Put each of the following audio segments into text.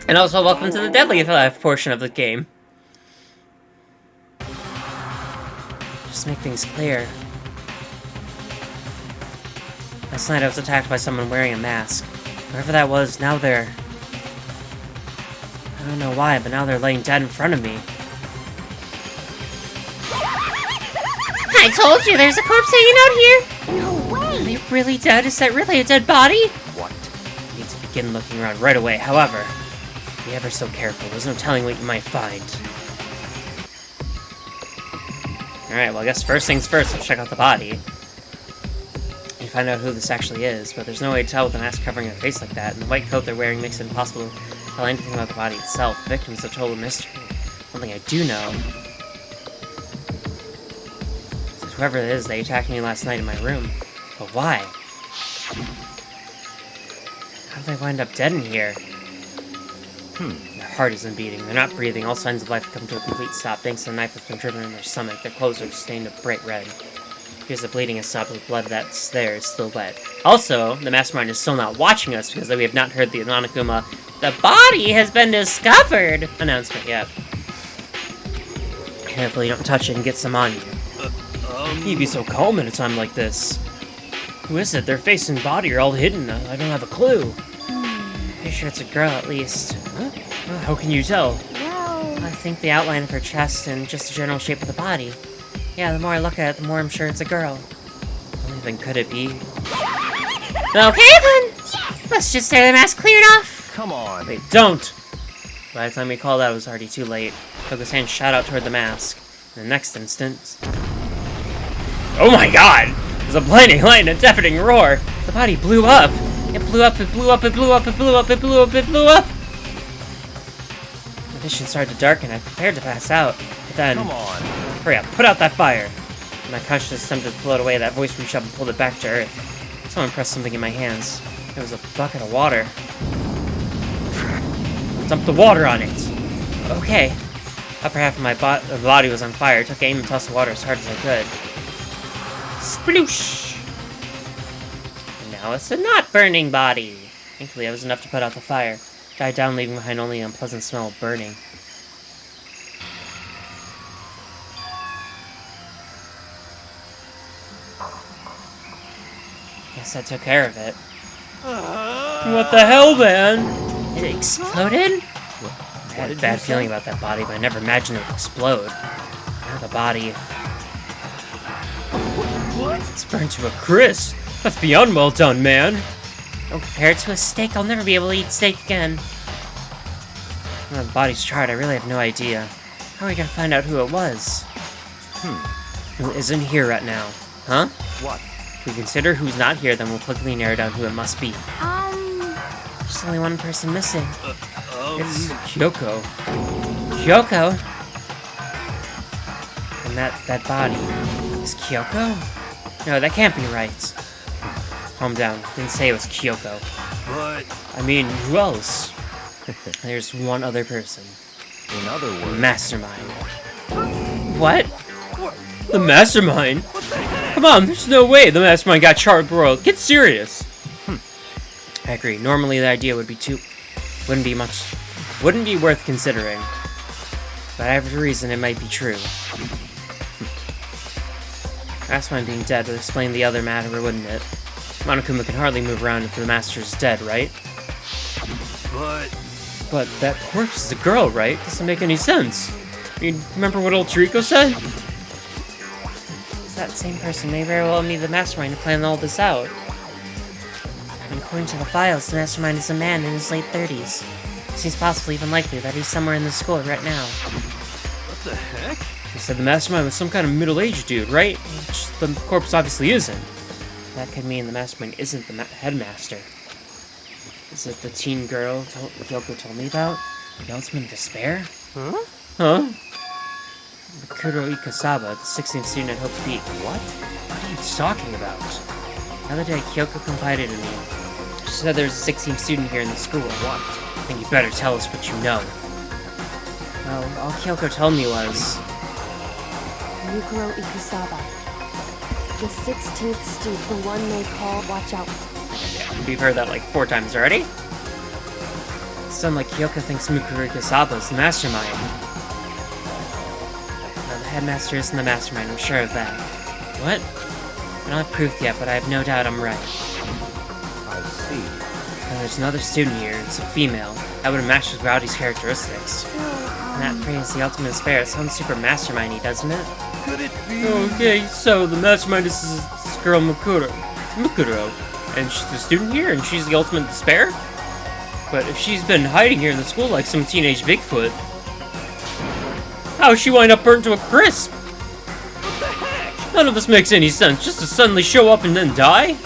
And also, welcome to the Deadly Life portion of the game. Just to make things clear. Last night I was attacked by someone wearing a mask. Whoever that was, now they're... I don't know why, but now they're laying dead in front of me. I told you, there's a corpse hanging out here! No way! Are they really dead? Is that really a dead body? What? I need to begin looking around right away. However, be ever so careful. There's no telling what you might find. Alright, well I guess first things first, let's check out the body. And find out who this actually is, but there's no way to tell with the mask covering their face like that, and the white coat they're wearing makes it impossible to tell anything about the body itself. The victim is a total mystery. One thing I do know is that whoever it is, they attacked me last night in my room. But why? How did they wind up dead in here? Their heart isn't beating, they're not breathing, all signs of life have come to a complete stop thanks to the knife that's been driven in their stomach. Their clothes are stained a bright red. Here's the bleeding has stopped, but the blood that's there is still wet. Also, the mastermind is still not watching us because we have not heard the Nanakuma "The body has been discovered" announcement yet. Carefully, don't touch it and get some on you. You'd be so calm at a time like this. Who is it? Their face and body are all hidden. I don't have a clue. Pretty sure it's a girl, at least. Huh? How can you tell? Well... I think the outline of her chest and just the general shape of the body. Yeah, the more I look at it, the more I'm sure it's a girl. Only then could it be? Okay then! Let's just say the mask cleared off! Come on. Wait, don't! By the time we called out, it was already too late. Kyoko's hand shot out toward the mask. In the next instant... Oh my god! There's a blinding light and a deafening roar! The body blew up! It blew up, it blew up, it blew up, it blew up, it blew up, it blew up! The vision started to darken. I prepared to pass out. But then... Come on. Hurry up, put out that fire! My consciousness attempted to float away. That voice reached up and pulled it back to earth. Someone pressed something in my hands. It was a bucket of water. Dump the water on it! Okay. Upper half of my body was on fire. I took aim and tossed the water as hard as I could. Sploosh! And now it's a not burning body. Thankfully, that was enough to put out the fire. It died down, leaving behind only an unpleasant smell of burning. Guess I took care of it. What the hell, man? It exploded? I had a bad feeling about that body, but I never imagined it would explode. Now the body... What? It's burned to a crisp. That's beyond well done, man. Don't compare it to a steak. I'll never be able to eat steak again. Now the body's charred. I really have no idea. How are we gonna find out who it was? Who isn't here right now? Huh? What? If we consider who's not here, then we'll quickly narrow down who it must be. There's only one person missing. It's Kyoko. Kyoko? And that body is Kyoko? No, that can't be right. Calm down. Didn't say it was Kyoko. But... I mean, who else? There's one other person. In other The words... mastermind. What? The mastermind? Come on, there's no way the mastermind got charred broiled. Get serious. I agree. Normally the idea would be wouldn't be worth considering. But I have a reason it might be true. Mastermind being dead would explain the other matter, wouldn't it? Monokuma can hardly move around if the master's dead, right? But that corpse is a girl, right? Doesn't make any sense. I mean, remember what old Toriko said? It's that same person may very well be the mastermind to plan all this out. And according to the files, the mastermind is a man in his late 30s. It seems possible, even likely, that he's somewhere in the school right now. What the heck? You said the mastermind was some kind of middle-aged dude, right? Which the corpse obviously isn't. That could mean the mastermind isn't the headmaster. Is it the teen girl Kyoko told me about? The ultimate in despair? Huh? Huh? Mukuro Ikasaba, the 16th student at Hope Peak. What? What are you talking about? The other day, Kyoko confided in me. She said there's a 16th student here in the school. What? I think you better tell us what you know. Well, all Kyoko told me was... Mukuro Ikusaba. The 16th student, the one they call Watch Out. We've heard that like 4 times already. sound like Kyoko thinks Mukuro Ikusaba is the mastermind. No, the headmaster isn't the mastermind, I'm sure of that. What? I don't have proof yet, but I have no doubt I'm right. I see. And there's another student here, it's a female. That would have matched with Rowdy's characteristics. So, And that phrase, the ultimate despair, it sounds super mastermindy, doesn't it? Could it be? Okay, so the mastermind is this girl Mukuro. And she's the student here, and she's the ultimate despair? But if she's been hiding here in the school like some teenage Bigfoot, how'd she wind up burnt to a crisp? What the heck? None of this makes any sense, just to suddenly show up and then die?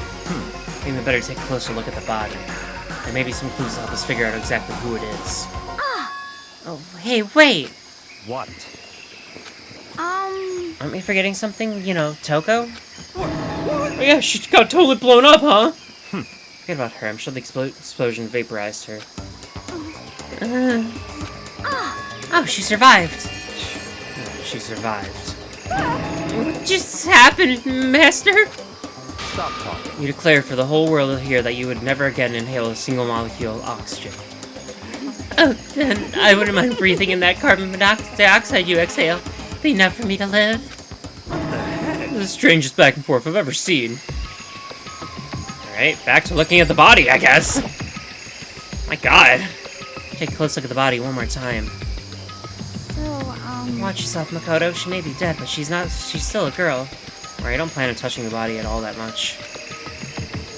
Maybe we better take a closer look at the body. There may be some clues to help us figure out exactly who it is. Oh, hey, wait! What? Aren't we forgetting something? You know, Toko? Oh yeah, she got totally blown up, huh? Forget about her. I'm sure the explosion vaporized her. Oh, she survived. She survived. What just happened, Master? Stop talking. You declared for the whole world to hear that you would never again inhale a single molecule of oxygen. Oh, then I wouldn't mind breathing in that carbon dioxide you exhale. Be enough for me to live. What the heck? The strangest back and forth I've ever seen. Alright, back to looking at the body, I guess. My god. Take a close look at the body one more time. So, Watch yourself, Makoto. She may be dead, but she's still a girl. Or I don't plan on touching the body at all that much.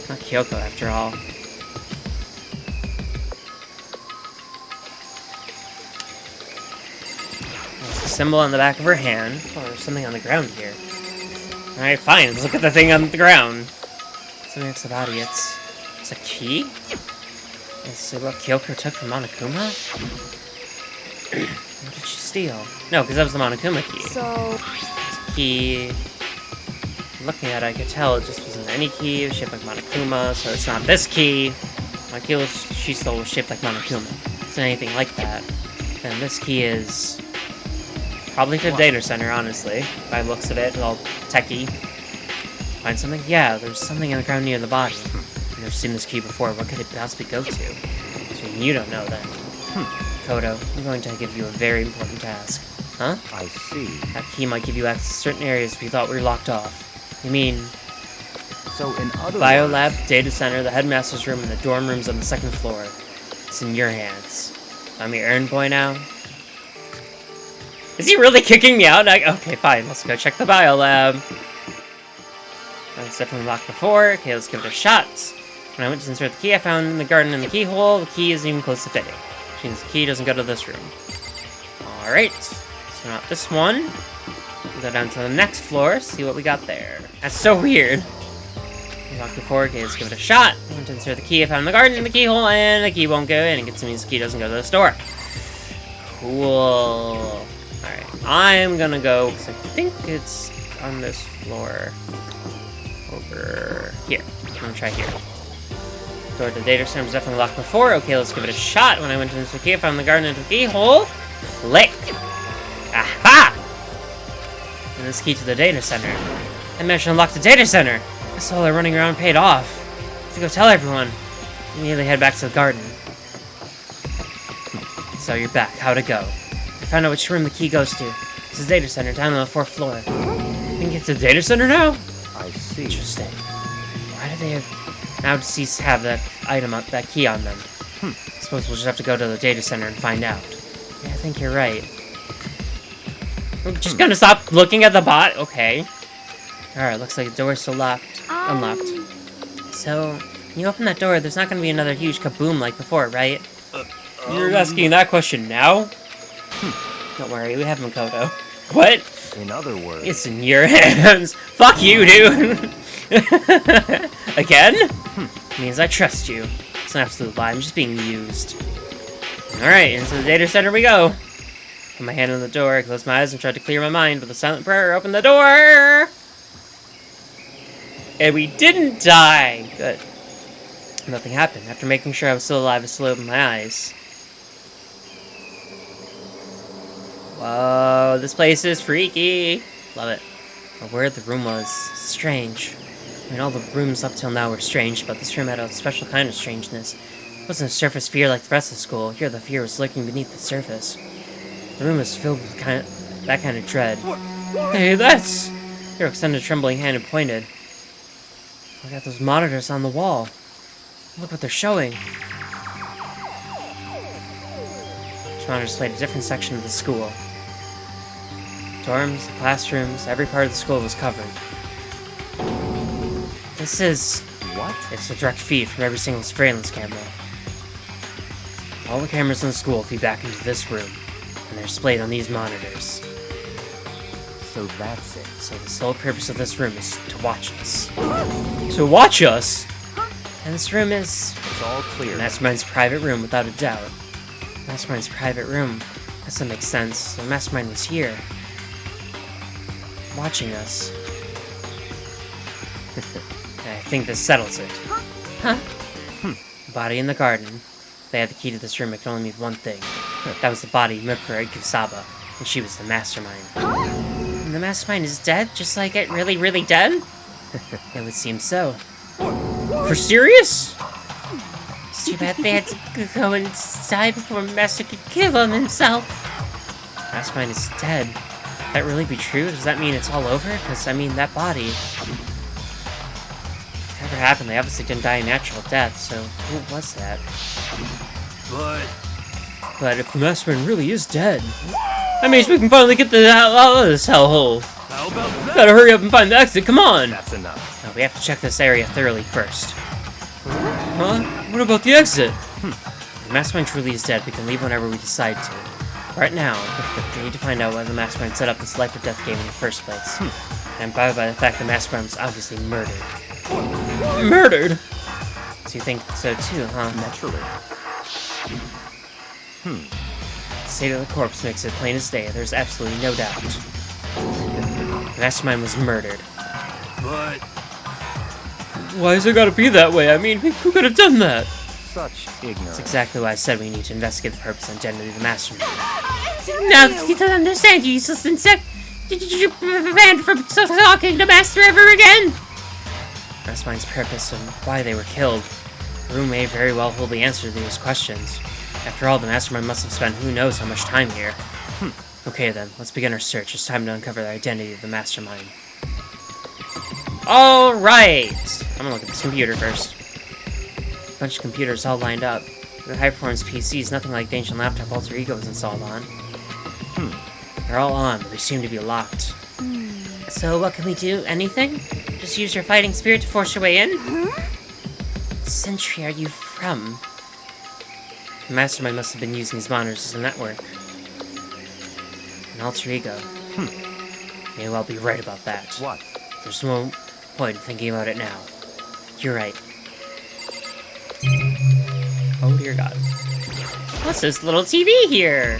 Not Kyoko, after all. There's a symbol on the back of her hand. Oh, there's something on the ground here. Alright, fine. Let's look at the thing on the ground. Something next to the body. It's a key? Is it what Kyoko took from Monokuma? What did she steal? No, because that was the Monokuma key. so, It's a key. Looking at it, I could tell it just wasn't any key. It was shaped like Monokuma, so it's not this key. My key she stole was shaped like Monokuma. It's not anything like that. And this key is probably to the data center, honestly. By the looks of it, it's all techie. Find something? Yeah, there's something on the ground near the body. I've never seen this key before. What could it possibly go to? So you don't know then. Kodo, I'm going to give you a very important task. Huh? I see. That key might give you access to certain areas we thought we were locked off. You mean So in other Biolab, words, data center, the headmaster's room, and the dorm rooms on the second floor. It's in your hands. I'm your errand boy now. Is he really kicking me out? Okay, fine. Let's go check the biolab. It's definitely locked before. Okay, let's give it a shot. When I went to insert the key, I found in the garden in the keyhole. The key isn't even close to fitting. Which means the key doesn't go to this room. Alright. So not this one. We'll go down to the next floor, see what we got there. That's so weird. Locked before, okay, let's give it a shot. I went to insert the key, I found the garden in the keyhole, and the key won't go in. It means the key doesn't go to the store. Cool. Alright, I'm gonna go, because I think it's on this floor. Over here. I'm gonna try here. Door to the data center was definitely locked before. Okay, let's give it a shot. When I went to insert the key, I found the garden in the keyhole. Click. Aha! And this key to the data center. I managed to unlock the data center. This all running around paid off. I have to go tell everyone. Immediately head back to the garden. So you're back. How'd it go? I found out which room the key goes to. It's the data center down on the 4th floor. You can get to the data center now? I see. Interesting. Why do they now cease to have that item, that key on them? I suppose we'll just have to go to the data center and find out. Yeah, I think you're right. I'm just gonna stop looking at the bot. Okay. Alright, looks like the door's still locked. Unlocked. So, when you open that door, there's not gonna be another huge kaboom like before, right? You're asking that question now? Don't worry, we have Makoto. What? In other words, It's in your hands. Fuck you, dude. Again? Means I trust you. It's an absolute lie. I'm just being used. Alright, into the data center we go. Put my hand on the door, close my eyes, and tried to clear my mind with a silent prayer. Open the door! And we didn't die! Good. Nothing happened. After making sure I was still alive, I slowly opened my eyes. Whoa, this place is freaky! Love it. But where the room was, strange. I mean, all the rooms up till now were strange, but this room had a special kind of strangeness. It wasn't a surface fear like the rest of school. Here the fear was lurking beneath the surface. The room was filled with that kind of dread. Hey, that's... Hiro extended a trembling hand and pointed. Look at those monitors on the wall. Look what they're showing. Each monitor displayed a different section of the school. Dorms, classrooms, every part of the school was covered. This is... What? It's a direct feed from every single surveillance camera. All the cameras in the school feed back into this room, and they're displayed on these monitors. So that's it. So the sole purpose of this room is to watch us. To watch us? And this room is... It's all clear. Mastermind's private room, without a doubt. Mastermind's private room. That doesn't make sense. The Mastermind was here. Watching us. I think this settles it. Huh? The body in the garden. If they had the key to this room, it could only mean one thing. That was the body of Mukuro Kusaba, and she was the Mastermind. And the Mastermind is dead? Just like it? Really, really dead? It would seem so. For serious? It's too bad they had to go inside before Master could kill him himself. Mastermind is dead. Could that really be true? Does that mean it's all over? Because, I mean, that body... Whatever happened, they obviously didn't die a natural death, so who was that? But if the Mastermind really is dead, that means we can finally get the hell out of this hellhole. How about that? Gotta hurry up and find the exit, come on! That's enough. No, we have to check this area thoroughly first. Huh? What about the exit? If the Mastermind truly is dead, we can leave whenever we decide to. Right now, we need to find out why the Mastermind set up this life or death game in the first place. And by the fact the Mastermind was obviously murdered. Murdered? So you think so too, huh? Naturally. The state of the corpse makes it plain as day. There's absolutely no doubt. The Mastermind was murdered. But... Why has it gotta be that way? I mean, who could have done that? Such ignorance. That's exactly why I said we need to investigate the purpose and identity of the Mastermind. Now, you don't understand, you useless insect! You're banned from talking to Master ever again! Mastermind's purpose and why they were killed. The room may very well hold the answer to these questions. After all, the Mastermind must have spent who knows how much time here. Okay then, let's begin our search. It's time to uncover the identity of the Mastermind. Alright! I'm gonna look at this computer first. A bunch of computers all lined up. The high-performance PCs, nothing like the ancient laptop Alter Ego was installed on. They're all on, but they seem to be locked. So what can we do? Anything? Just use your fighting spirit to force your way in? What century are you from? The Mastermind must have been using these monitors as a network. An alter ego. May well be right about that. What? There's no point in thinking about it now. You're right. Oh dear God. What's this little TV here?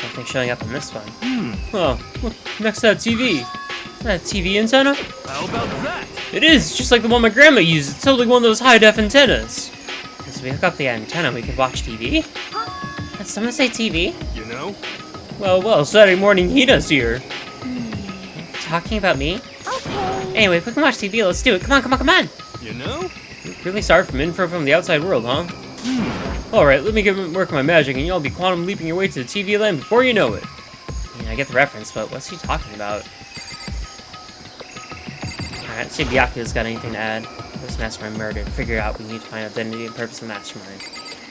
Nothing showing up on this one. Oh, look, next to that TV. Is that a TV antenna? How about that? It is, just like the one my grandma used. It's totally one of those high-def antennas. So we hook up the antenna, we can watch TV? Did someone say TV? You know? Well, Saturday morning Hina's here. Talking about me? Okay. Anyway, if we can watch TV, let's do it. Come on! You know? Really sorry for info from the outside world, huh? Alright, let me get work my magic and you'll be quantum leaping your way to the TV land before you know it. I mean, I get the reference, but what's he talking about? Alright, see if Byakuya's got anything to add. This Mastermind murdered. Figure out we need to find identity and purpose of the Mastermind.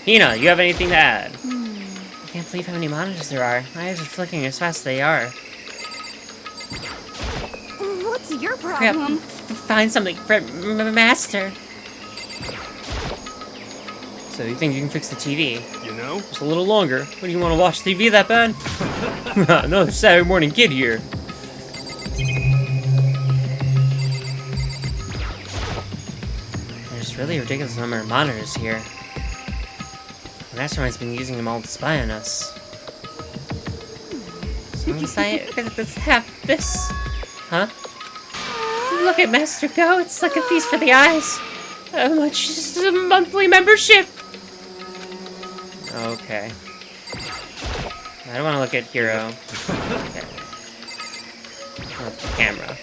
Hina, you have anything to add? I can't believe how many monitors there are. My eyes are flicking as fast as they are. What's your Hurry up, problem? find something for Master. So you think you can fix the TV? You know? Just a little longer. What, do you want to watch TV that bad? Another Saturday morning kid here. There's really a ridiculous number of monitors here. The Mastermind's been using them all to spy on us. So unless I have this... Huh? Look at Master go, it's like a feast for the eyes. How much is a monthly membership? Okay. I don't want to look at Hiro. Okay. Look at the camera.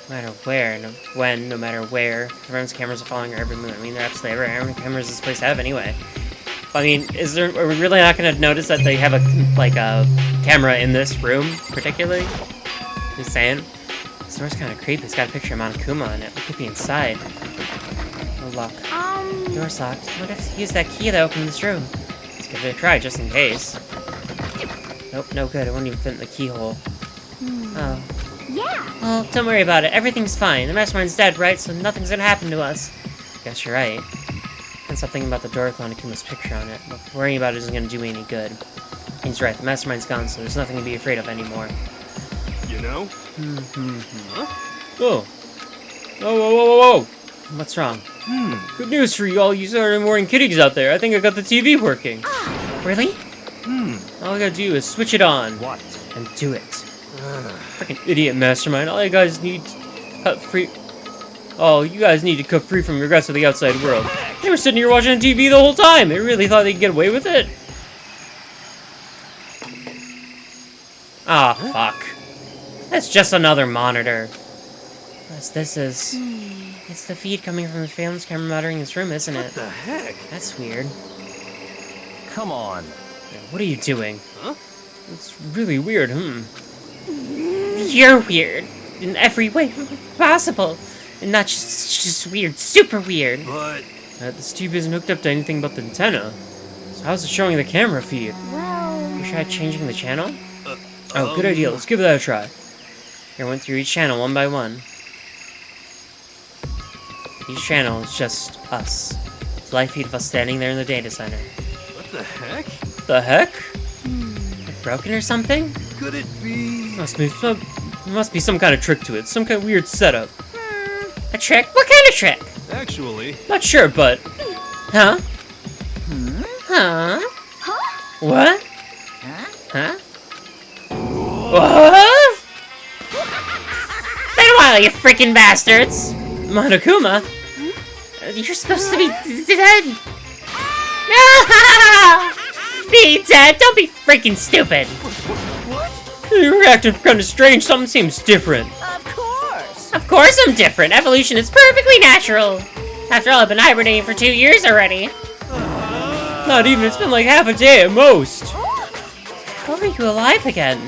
No matter where, no matter where, everyone's cameras are following our every move. I mean, they're absolutely everywhere. How many cameras does this place have anyway? I mean, are we really not gonna notice that they have a camera in this room, particularly? Just saying. This door's kind of creepy. It's got a picture of Monokuma on it. We could be inside. Oh, look. The door's locked. What if he used that key to open this room? Let's give it a try, just in case. Nope, no good. It won't even fit in the keyhole. Oh. Yeah. Well, don't worry about it. Everything's fine. The mastermind's dead, right? So nothing's gonna happen to us. Guess you're right. And something about the door with Monokuma's picture on it. But worrying about it isn't gonna do me any good. He's right. The mastermind's gone, so there's nothing to be afraid of anymore. You know? Huh? Oh. Whoa, whoa, whoa, whoa, whoa! What's wrong? Good news for you all you Saturday morning kitties out there. I think I got the TV working. Really? All I gotta do is switch it on. What? And do it. Freaking idiot mastermind. All you guys need to cut free. Oh, you guys need to cut free from your regrets of the outside world. They were sitting here watching TV the whole time. They really thought they could get away with it. Ah, fuck. That's just another monitor. This is... It's the feed coming from the surveillance camera monitoring this room, isn't it? What the heck? That's weird. Come on. What are you doing? Huh? It's really weird, You're weird. In every way possible. And not just weird. Super weird. But... This TV isn't hooked up to anything but the antenna. So how's it showing the camera feed? Well... You tried changing the channel? Oh, good idea. Let's give that a try. Here, went through each channel one by one. Each channel is just us. It's live feed of us standing there in the data center. What the heck? The heck? Like broken or something? Could it be... Must be some kind of trick to it. Some kind of weird setup. A trick? What kind of trick? Actually... Not sure, but... Huh? Huh? What? Huh? What? Been a while, you freaking bastards! Monokuma? You're supposed to be dead! No! Be dead? Don't be freaking stupid! What? You're acting kind of strange. Something seems different. Of course. Of course I'm different. Evolution is perfectly natural. After all, I've been hibernating for 2 years already. Not even. It's been like half a day at most. How are you alive again?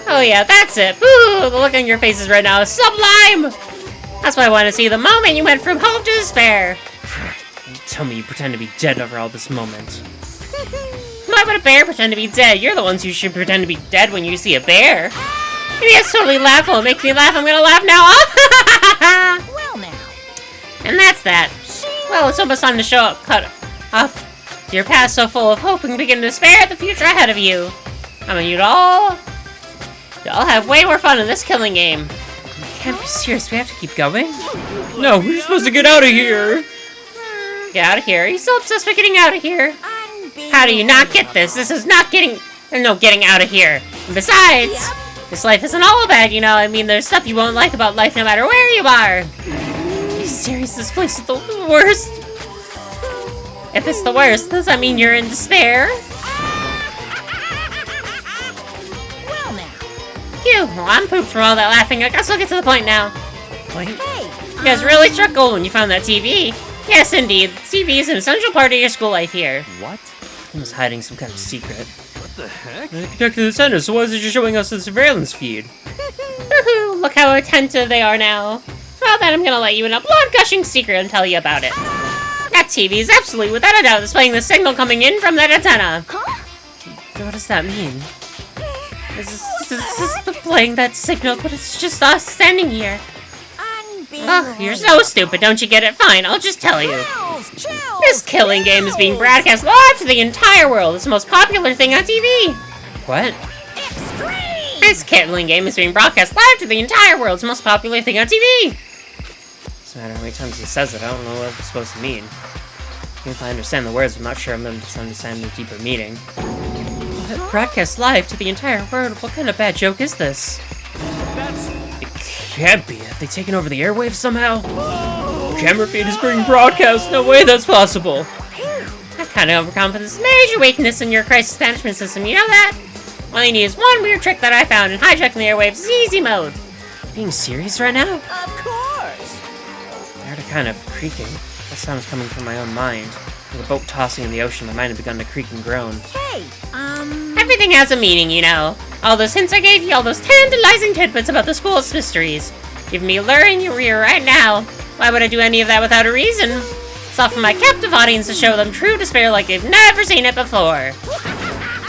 Oh yeah, that's it. Boo! The look on your faces right now is sublime! That's what I want to see, the moment you went from hope to despair. Tell me you pretend to be dead over all this moment. Why would a bear pretend to be dead? You're the ones who should pretend to be dead when you see a bear. Maybe that's totally laughable. It makes me laugh. I'm gonna laugh now. Well now. And that's that. Well, it's almost time to show up. Cut off your past so full of hope and begin to despair at the future ahead of you. I mean, you'll all have way more fun in this killing game. You can't be serious. We have to keep going? No, we're supposed to get out of here. Get out of here? Are you so obsessed with getting out of here? How do you not get this? This is not getting... There's no getting out of here. And besides, this life isn't all bad, you know. I mean, there's stuff you won't like about life no matter where you are. Are you serious? This place is the worst. If it's the worst, does that mean you're in despair? Well now. Phew, well, I'm pooped from all that laughing. I guess we'll get to the point now. Wait, Hey. you guys really struck gold when you found that TV. Yes, indeed. The TV is an essential part of your school life here. What? He was hiding some kind of secret. What the heck? Connected to the center, so why is it just showing us the surveillance feed? Woohoo! Look how attentive they are now. Well, then I'm gonna let you in a blood-gushing secret and tell you about it. That TV is absolutely, without a doubt, displaying the signal coming in from that antenna. Huh? What does that mean? This is playing that signal, but it's just us standing here. Ugh, you're so stupid, don't you get it? Fine, I'll just tell you. This killing game is being broadcast live to the entire world. It's the most popular thing on TV. What? This killing game is being broadcast live to the entire world. It's the most popular thing on TV. Doesn't matter how many times he says it, I don't know what it's supposed to mean. Even if I understand the words, I'm not sure I'm going to understand the deeper meaning. What? Broadcast live to the entire world? What kind of bad joke is this? It can't be. Have they taken over the airwaves somehow? Camera feed is being broadcast. No way that's possible. That kind of overconfidence is a major weakness in your crisis management system. You know that? All you need is one weird trick that I found, and hijacking the airwaves is easy mode. Being serious right now? Of course. I heard a kind of creaking. That sound is coming from my own mind. With a boat tossing in the ocean, my mind had begun to creak and groan. Hey, Everything has a meaning, you know. All those hints I gave you, all those tantalizing tidbits about the school's mysteries. Give me a lure in your ear right now. Why would I do any of that without a reason? It's all for my captive audience to show them true despair like they've never seen it before.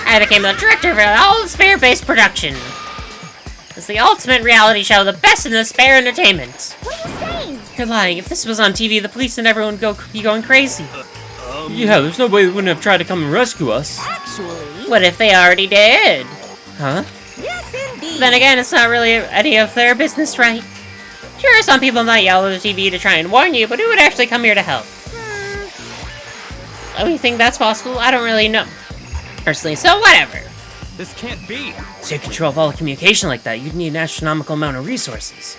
I became the director of an all-despair-based production. It's the ultimate reality show, the best in despair entertainment. what are you saying? You're lying. If this was on TV, the police and everyone would be going crazy. Yeah, there's no way they wouldn't have tried to come and rescue us. Actually, What if they already did? Huh? yes indeed. Then again, it's not really any of their business, right? Sure, some people might yell at the TV to try and warn you, but who would actually come here to help? Oh, you think that's possible? I don't really know. Personally, so whatever. This can't be. To take control of all the communication like that, you'd need an astronomical amount of resources.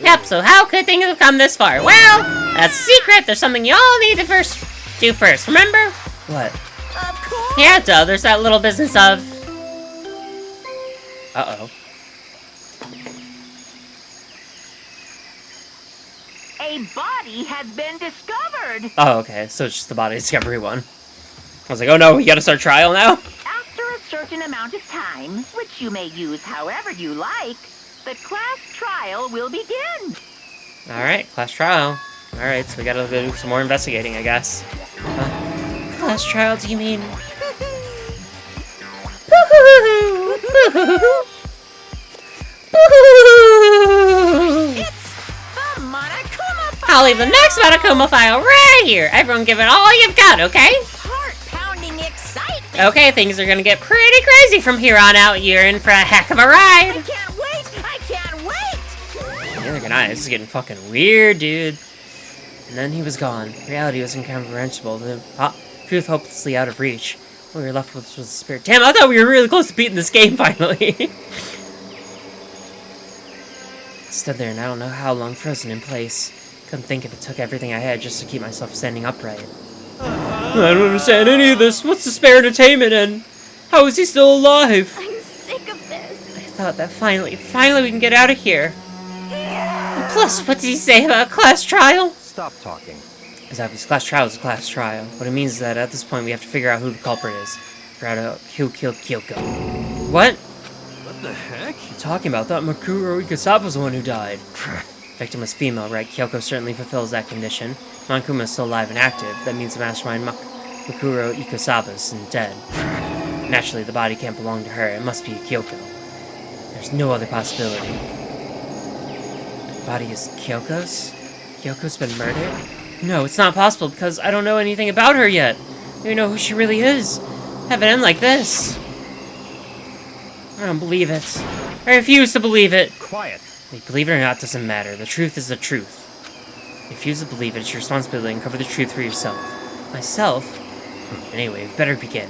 Yep, so how could things have come this far? Well, that's a secret. There's something you all need to do first, remember? What? Of course. Yeah, duh, there's that little business of... Uh-oh. A body has been discovered. Oh, okay, so it's just the body discovery one. I was like, oh no, we gotta start trial now? After a certain amount of time, which you may use however you like, the class trial will begin. Alright, class trial. Alright, so we gotta do some more investigating, I guess. Class trial, do you mean? It's the Monokuma file. I'll leave the next Monokuma file right here. Everyone give it all you've got, okay? Heart-pounding excitement. Okay, things are gonna get pretty crazy from here on out. You're in for a heck of a ride. I can't wait. I can't wait. Neither can I. This is getting fucking weird, dude. And then he was gone. Reality was incomprehensible. The truth hopelessly out of reach. What we were left with was the spirit. Damn, I thought we were really close to beating this game finally. Stood there and I don't know how long, frozen in place. Couldn't think if it took everything I had just to keep myself standing upright. I don't understand any of this. What's the spare entertainment and how is he still alive? I'm sick of this. I thought that finally we can get out of here. Plus, what did he say about a class trial? Stop talking. As obvious, class trial is a class trial. What it means is that at this point we have to figure out who the culprit is. Figure out who killed Kyoko. What? What the heck? What are you talking about? I thought Mukuro Ikasaba was the one who died. Victim was female, right? Kyoko certainly fulfills that condition. Monokuma is still alive and active. That means the mastermind Mukuro Ikasaba is dead. Naturally, the body can't belong to her. It must be Kyoko. There's no other possibility. The body is Kyoko's? Kyoko's been murdered? No, it's not possible because I don't know anything about her yet. I don't even know who she really is. Have it end like this. I don't believe it. I refuse to believe it. Quiet. Believe it or not doesn't matter. The truth is the truth. If you refuse to believe it, it's your responsibility to uncover the truth for yourself. Myself? Anyway, we better begin.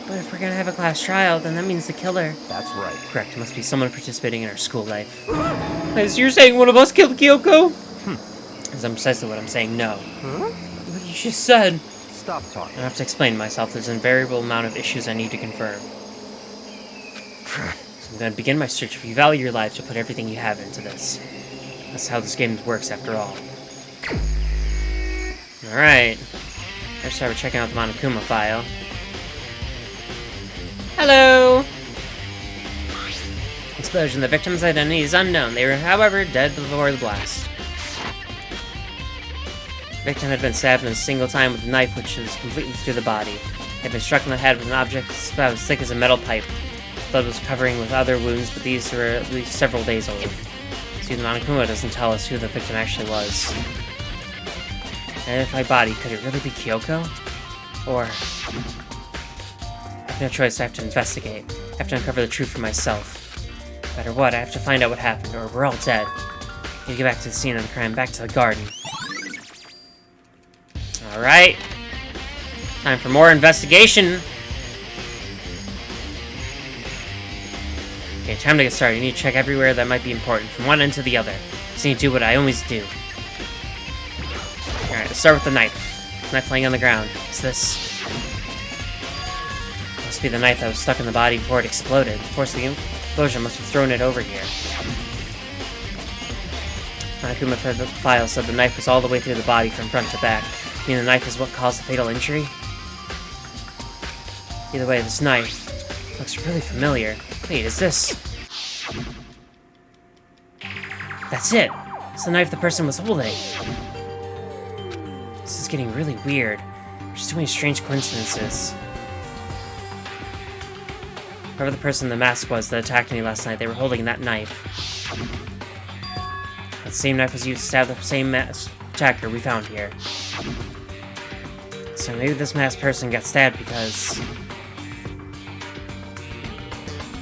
But if we're gonna have a class trial, then that means the killer. That's right. Correct, it must be someone participating in our school life. As you're saying one of us killed Kyoko? As I'm precisely what I'm saying, no. What you just said. Stop talking. I have to explain myself. There's an invariable amount of issues I need to confirm. So I'm gonna begin my search. If you value your lives, you'll put everything you have into this. That's how this game works, after all. Alright. Let's start with checking out the Monokuma file. Hello! Explosion. The victim's identity is unknown. They were, however, dead before the blast. The victim had been stabbed in a single time with a knife which was completely through the body. He had been struck in the head with an object about as thick as a metal pipe. Blood was covering with other wounds, but these were at least several days old. See, the Monokuma doesn't tell us who the victim actually was. And if my body, could it really be Kyoko? Or... I have no choice, I have to investigate. I have to uncover the truth for myself. No matter what, I have to find out what happened, or we're all dead. I need to get back to the scene of the crime, back to the garden. Alright. Time for more investigation. Okay, time to get started. You need to check everywhere that might be important, from one end to the other. Just need to do what I always do. Alright, let's start with the knife. Knife laying on the ground. What's this? Must be the knife that was stuck in the body before it exploded. The force of the explosion must have thrown it over here. Monokuma file said the knife was all the way through the body from front to back. You mean the knife is what caused the fatal injury? Either way, this knife looks really familiar. Wait, is this... That's it! It's the knife the person was holding. This is getting really weird. There's too many strange coincidences. Whoever the person in the mask was that attacked me last night, they were holding that knife. That same knife was used to stab the same masked attacker we found here. So maybe this masked person got stabbed because...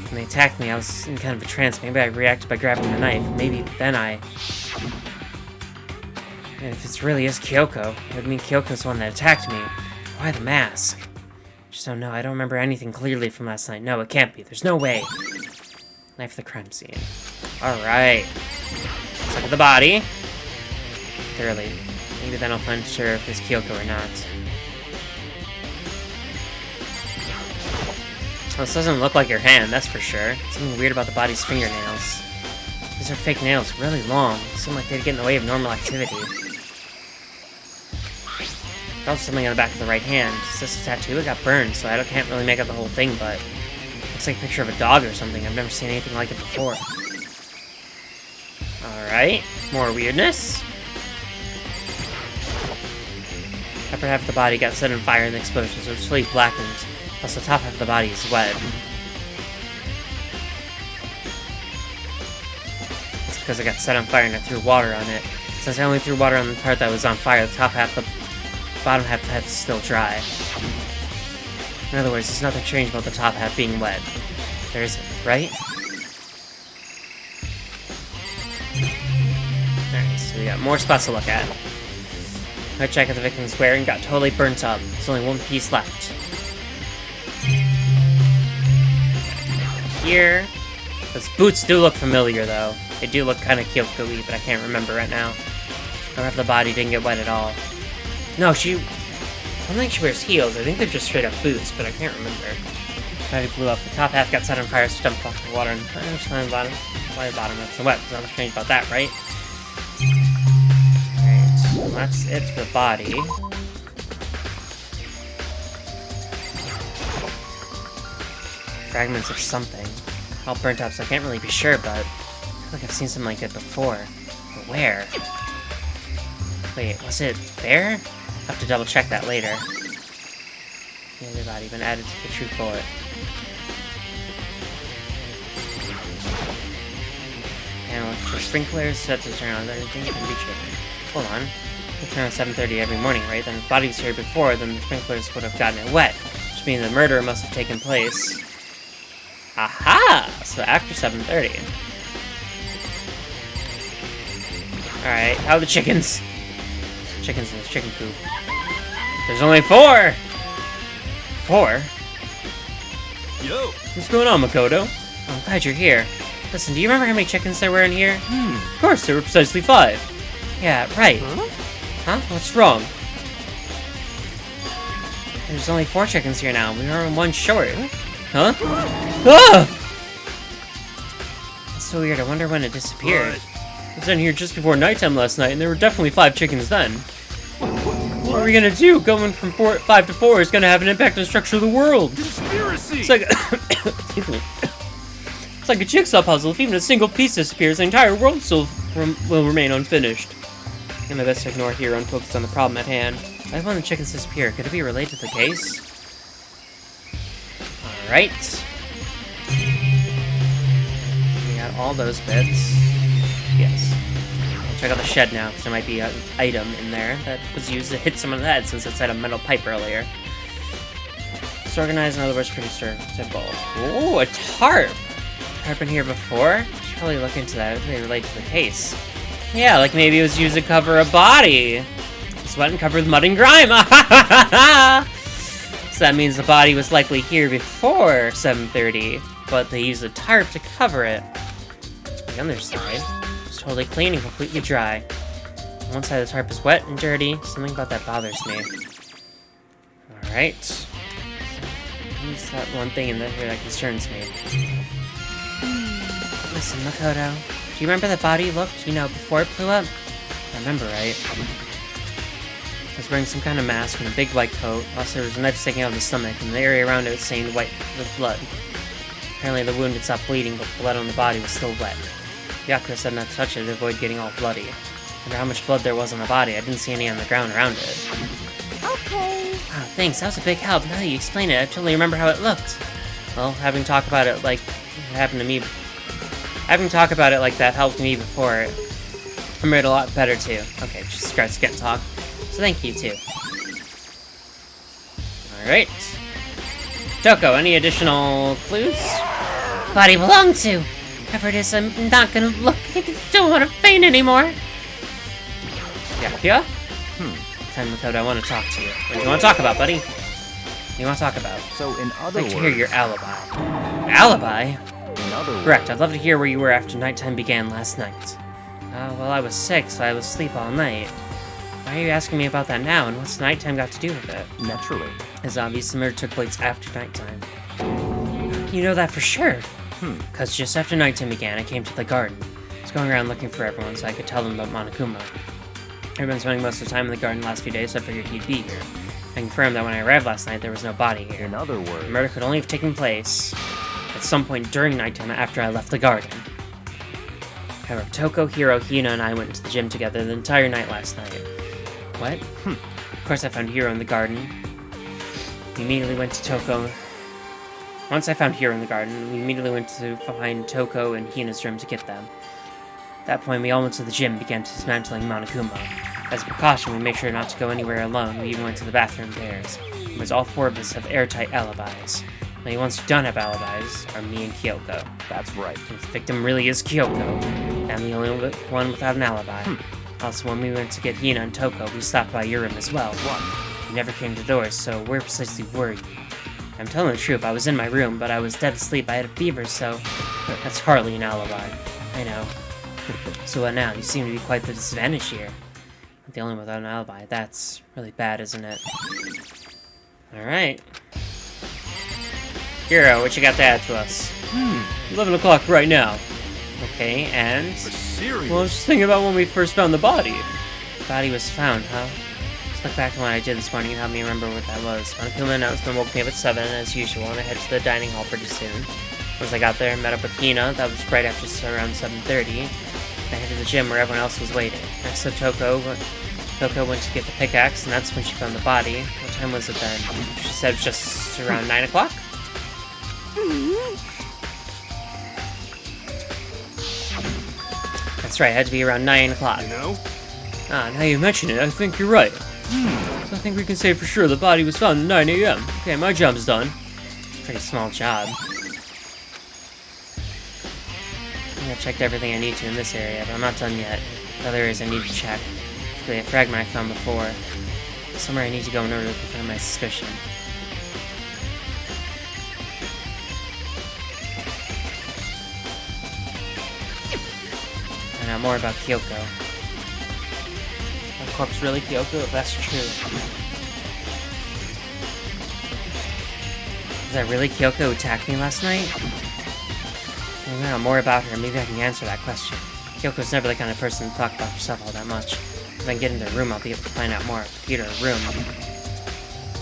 when they attacked me, I was in kind of a trance. Maybe I reacted by grabbing the knife. Maybe then I... And if it really is Kyoko, it would mean Kyoko's the one that attacked me. Why the mask? Just don't know. I don't remember anything clearly from last night. No, it can't be. There's no way. Knife of the crime scene. Alright. Let's look at the body. Thoroughly. Maybe then I'll find sure if it's Kyoko or not. Well, this doesn't look like your hand, that's for sure. Something weird about the body's fingernails. These are fake nails, really long. Seem like they'd get in the way of normal activity. Also something on the back of the right hand. Is this a tattoo? It got burned, so I can't really make out the whole thing, but... looks like a picture of a dog or something. I've never seen anything like it before. Alright, more weirdness. Upper half of the body got set on fire in the explosion, so it's fully blackened. Plus, the top half of the body is wet. It's because it got set on fire and I threw water on it. Since I only threw water on the part that was on fire, the top half, the bottom half of the head is still dry. In other words, there's nothing strange about the top half being wet. There isn't, right? Alright, so we got more spots to look at. I checked out the victim's wear and got totally burnt up. There's only one piece left. Here. Those boots do look familiar, though. They do look kind of Kyoko-y, but I can't remember right now. Or if the body didn't get wet at all. No, I don't think she wears heels. I think they're just straight up boots, but I can't remember. Body blew up. The top half got set on fire, so dumped off the water, and I understand the bottom. Why the bottom looks so wet? There's nothing strange about that, right? Alright, so that's it for the body. Fragments of something. All burnt up, so I can't really be sure, but I feel like I've seen something like it before. But where? Wait, was it there? I'll have to double check that later. The other body been added to the truth bullet. And look for sprinklers set to turn on. Everything can be checked. Hold on. They turn on 7:30 every morning, right? Then if the body was here before, then the sprinklers would have gotten it wet. Which means the murder must have taken place. Aha! So after 7:30. Alright, how are the chickens? Chickens in this chicken coop. There's only 4! 4? Yo! What's going on, Makoto? Oh, I'm glad you're here. Listen, do you remember how many chickens there were in here? Of course, there were precisely 5. Yeah, right. Huh? What's wrong? There's only 4 chickens here now. We were 1 short. Huh? Ah! That's so weird. I wonder when it disappeared. I was in here just before nighttime last night, and there were definitely 5 chickens then. What are we gonna do? Going from 5 to 4 is gonna have an impact on the structure of the world. Conspiracy! It's like excuse me. It's like a jigsaw puzzle. If even a single piece disappears, the entire world still will remain unfinished. I'm my best to ignore here and focus on the problem at hand. Why did one of the chickens disappear? Could it be related to the case? Alright. We got all those bits. Yes. I'll check out the shed now, because there might be an item in there that was used to hit someone in the head since it had a metal pipe earlier. It's organized, in other words, pretty simple. Ooh, a tarp! Tarp been here before? Should probably look into that if they relate to the case. Yeah, like maybe it was used to cover a body. Sweat and covered with mud and grime! So that means the body was likely here before 7:30, but they used a tarp to cover it. The other side is totally clean and completely dry. On one side of the tarp is wet and dirty. Something about that bothers me. Alright. So, what's that one thing in here that concerns me? Listen, Makoto. Do you remember the body looked, before it blew up? I remember, right? He was wearing some kind of mask and a big white coat. Also, there was a knife sticking out of his stomach, and the area around it was stained white with blood. Apparently, the wound had stopped bleeding, but the blood on the body was still wet. Kyoko said not to touch it to avoid getting all bloody. I wonder how much blood there was on the body. I didn't see any on the ground around it. Okay. Wow, thanks. That was a big help. Now that you explain it, I totally remember how it looked. Well, having talked about it like it happened to me... Having talked about it like that helped me before. I remember it a lot better, too. Okay, just starts getting talk. So thank you, too. Alright. Toko, any additional clues? Body belonged to. Whatever it is, I'm not gonna look. I don't want to faint anymore. Yeah? Time without I want to talk to you. What do you want to talk about, buddy? What do you want to talk about? So in I'd other like words, to hear your alibi. Alibi? in other words, Correct, I'd love to hear where you were after nighttime began last night. Well, I was sick, so I was asleep all night. Why are you asking me about that now, and what's nighttime got to do with it? naturally. It's obvious the murder took place after nighttime. You know that for sure? Because just after nighttime began, I came to the garden. I was going around looking for everyone so I could tell them about Monokuma. I've been spending most of the time in the garden the last few days, so I figured he'd be here. I confirmed that when I arrived last night, there was no body here. In other The words, murder could only have taken place at some point during nighttime after I left the garden. However, Toko, Hiro, Hina, and I went to the gym together the entire night last night. What? Of course I found Hiro in the garden. We immediately went to Toko. Once I found Hiro in the garden, we immediately went to find Toko and Hina's room to get them. At that point, we all went to the gym and began dismantling Monokuma. As a precaution, we made sure not to go anywhere alone. We even went to the bathroom pairs. Because all four of us have airtight alibis. The only ones who don't have alibis are me and Kyoko. that's right. If the victim really is Kyoko, I'm the only one without an alibi. Also, when we went to get Hina and Toko, we stopped by your room as well. You never came to the doors, so where precisely were you? I'm telling the truth, I was in my room, but I was dead asleep. I had a fever, so that's hardly an alibi. I know. So what now? You seem to be quite the disadvantage here. I'm the only one without an alibi. That's really bad, isn't it? Alright. Hiro, what you got to add to us? 11 o'clock right now. Okay, and... Serious. Well, I was just thinking about when we first found the body. The body was found, huh? Let's look back to what I did this morning and help me remember what that was. Monokuma announcement woke me up at 7, as usual, and I headed to the dining hall pretty soon. Once I got there, I met up with Hina. That was right after around 7:30. I headed to the gym where everyone else was waiting. Next to Toko went to get the pickaxe, and that's when she found the body. What time was it then? She said it was just around 9 o'clock? That's right, it had to be around 9 o'clock. You know? Now you mention it, I think you're right. So I think we can say for sure the body was found at 9 a.m. Okay, my job's done. It's a pretty small job. I think I've checked everything I need to in this area, but I'm not done yet. The other areas I need to check. Particularly a fragment I found before. Somewhere I need to go in order to confirm my suspicion. Find out more about Kyoko. The corpse really Kyoko, if that's true. Was that really Kyoko who attacked me last night? Find out more about her, maybe I can answer that question. Kyoko's never the kind of person to talk about herself all that much. If I can get into her room, I'll be able to find out more. Get her room.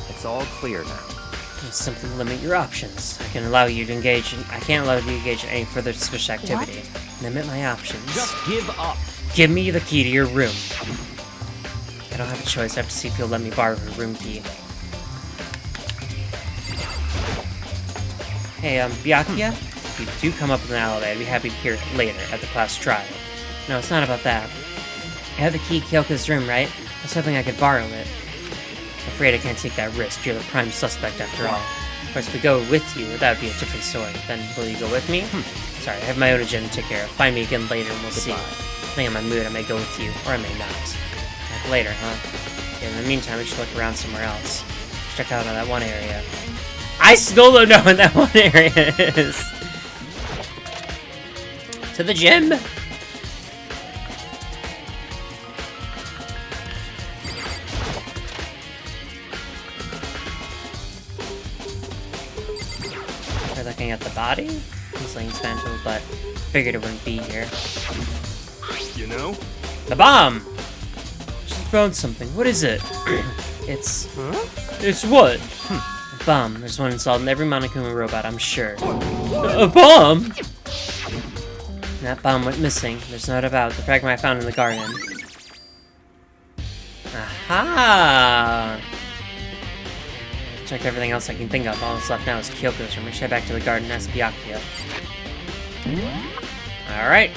It's all clear now. And simply limit your options. I can't allow you to engage in any further suspicious activity. Limit my options. Just give up. Give me the key to your room. I don't have a choice. I have to see if you'll let me borrow her room key. Hey, Byakuya? If you do come up with an alibi, I'd be happy to hear it later at the class trial. No, it's not about that. I have the key to Kyoko's room, right? I was hoping I could borrow it. I'm afraid I can't take that risk. You're the prime suspect after all. Of course, if we go with you, that would be a different story. Then, will you go with me? Sorry, I have my own agenda to take care of. Find me again later and we'll see. Depending on my mood, I may go with you, or I may not. Like later, huh? Okay, in the meantime, we should look around somewhere else. Check out that one area. I still don't know what that one area is! To the gym! We're looking at the body? He's laying Spanto, but figured it wouldn't be here. You know? The bomb! Just found something. What is it? It's what? A bomb. There's one installed in every Monokuma robot, I'm sure. A bomb? That bomb went missing. There's no doubt about the fragment I found in the garden. Aha! Checked everything else I can think of. All that's left now is Kyoko's room. We should head back to the garden and ask Byakuya. Alright.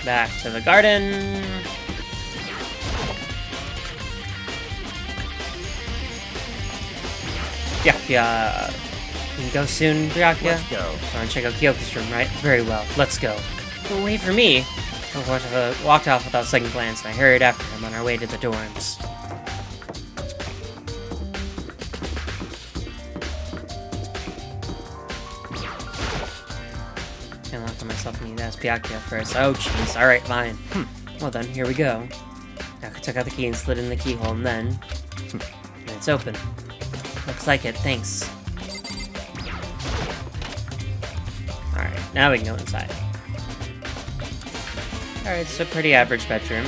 Back to the garden. Byakuya. You can go soon, Byakuya? Let's go. I want to check out Kyoko's room, right? Very well. Let's go. But wait for me. I walked off without a second glance, and I hurried after him on our way to the dorms. I locked on myself and need to ask Byakuya first. Oh, jeez. Alright, fine. Well then, here we go. I took out the key and slid in the keyhole, and then... and it's open. Looks like it, thanks. Alright, now we can go inside. Alright, it's a pretty average bedroom.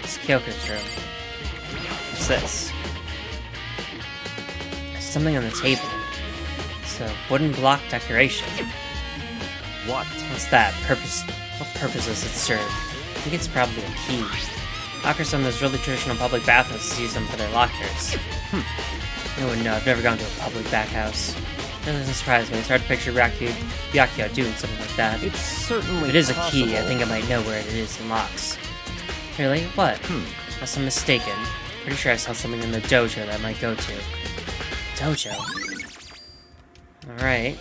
It's Kyoko's room. What's this? There's something on the table. It's a wooden block decoration. What? What's that? What purpose does it serve? I think it's probably a key. Lockers on those really traditional public bathhouses use them for their lockers. I wouldn't know, I've never gone to a public bathhouse. That doesn't surprise me. It's hard to picture Byakuya doing something like that. It's certainly If it is a possible. key, I think I might know where it is in locks. Really? What? Unless I'm mistaken. Pretty sure I saw something in the dojo that I might go to. Dojo? Alright.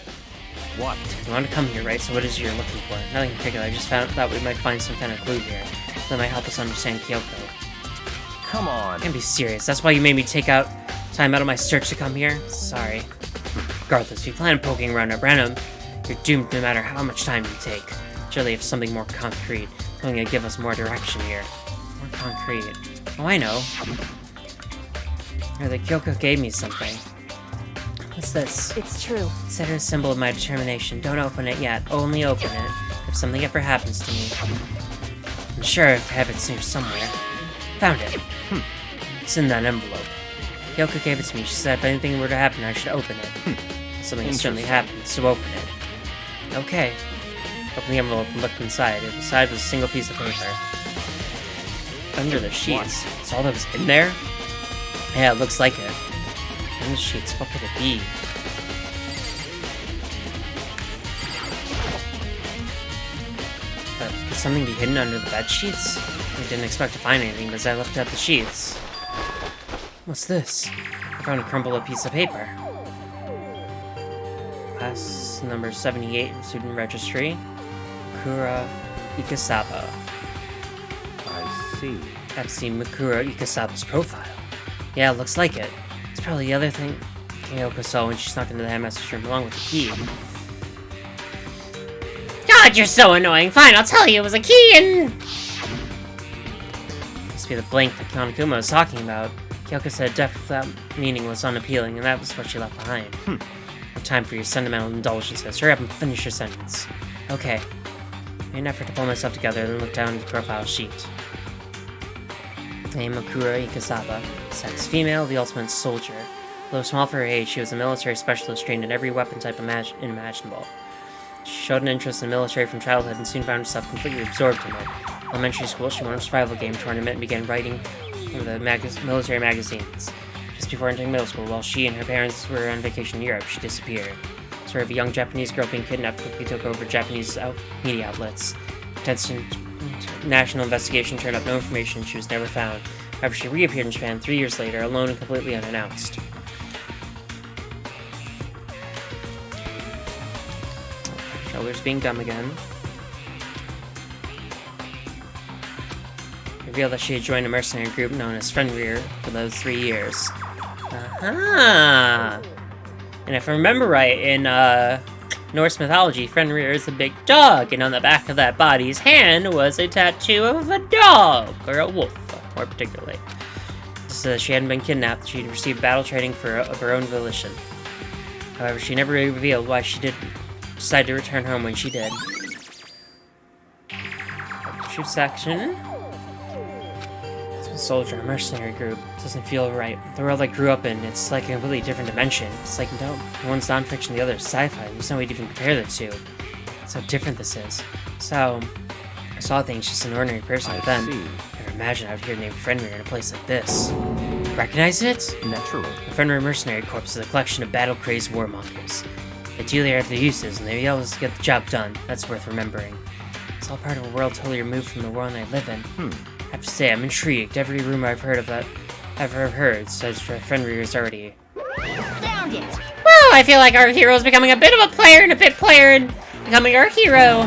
What? You want to come here, right? So what is it you're looking for? Nothing in particular. I just thought we might find some kind of clue here. That might help us understand Kyoko. Come on. Can't be serious. That's why you made me take time out of my search to come here? Sorry. Regardless, if you plan on poking around at random, you're doomed no matter how much time you take. Surely if something more concrete, something to give us more direction here. More concrete. Oh, I know. The Kyoko gave me something. What's this? It's true. Consider a symbol of my determination. Don't open it yet. Only open it if something ever happens to me. I'm sure I have it here somewhere. Found it. It's in that envelope. Kyoko gave it to me. She said if anything were to happen, I should open it. Something has certainly happened, so open it. Okay. Open the envelope and looked inside. Inside was a single piece of paper. Under the sheets. Is all that was in there? Yeah, it looks like it. Under the sheets, what could it be? But could something be hidden under the bed sheets? I didn't expect to find anything, but as I looked at the sheets... What's this? I found a crumpled piece of paper. Class number 78 in student registry. Mukuro Ikasaba. I see. I've seen Mukuro Ikasaba's profile. Yeah, it looks like it. It's probably the other thing Kyoko saw when she snuck into the headmaster's room along with the key. God, you're so annoying. Fine, I'll tell you. It was a key and... Must be the blank that Monokuma was talking about. Kyoko said depth without meaning was unappealing, and that was what she left behind. No time for your sentimental indulgences. Hurry up and finish your sentence. Okay. I made an effort to pull myself together, then looked down at the profile sheet. Name Mukuro Ikasaba. Sex female, the ultimate soldier. Though small for her age, she was a military specialist trained in every weapon type imaginable. She showed an interest in the military from childhood and soon found herself completely absorbed in it. In elementary school, she won a survival game tournament and began writing for the military magazines. Just before entering middle school, while she and her parents were on vacation in Europe, she disappeared. The story of a young Japanese girl being kidnapped quickly took over Japanese media outlets. Intense national investigation turned up no information, she was never found. However, she reappeared in Japan 3 years later, alone and completely unannounced. Shoulders being dumb again. Revealed that she had joined a mercenary group known as Fenrir for those 3 years. Aha! And if I remember right, in Norse mythology, Fenrir is a big dog, and on the back of that body's hand was a tattoo of a dog, or a wolf, more particularly. So she hadn't been kidnapped, she'd received battle training of her own volition. However, she never really revealed why she did decide to return home when she did. She issue section. Soldier, mercenary group. Doesn't feel right. The world I grew up in, it's like a completely different dimension. It's like, no, one's non-fiction, the other is sci-fi. There's no way to even compare the two. That's how different this is. So, I saw things just an ordinary person, but then, never imagined out here named Fenrir in a place like this. Recognize it? Naturally. The Fenrir Mercenary Corps is a collection of battle-crazed warmongers. They duly have their uses, and they always get the job done. That's worth remembering. It's all part of a world totally removed from the world I live in. I have to say, I'm intrigued. Every rumor I've heard says Fenrir is already... Found it. Well, I feel like our hero's becoming a bit of a player and a bit player and becoming our hero.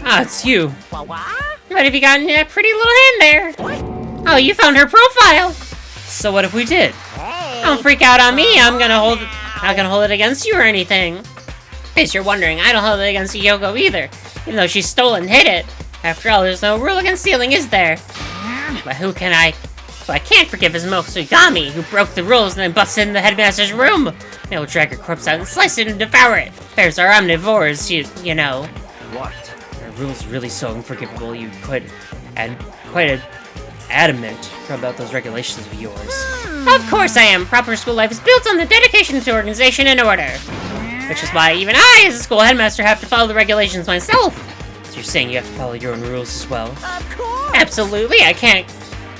Ah, it's you. What? What have you gotten a pretty little hand there? Oh, you found her profile. So what if we did? Don't freak out on me. I'm not gonna hold it against you or anything. In case you're wondering, I don't hold it against Kyoko either, even though she stole and hid it. After all, there's no rule against stealing, is there? But who can't forgive is Mokusugami, who broke the rules and then busted in the headmaster's room. They will drag her corpse out and slice it and devour it. Bears are omnivores, you know. What? Are rules really so unforgivable? You quite adamant about those regulations of yours. Of course I am. Proper school life is built on the dedication to organization and order. Which is why even I, as a school headmaster, have to follow the regulations myself. So you're saying you have to follow your own rules as well? Of course. Absolutely, I can't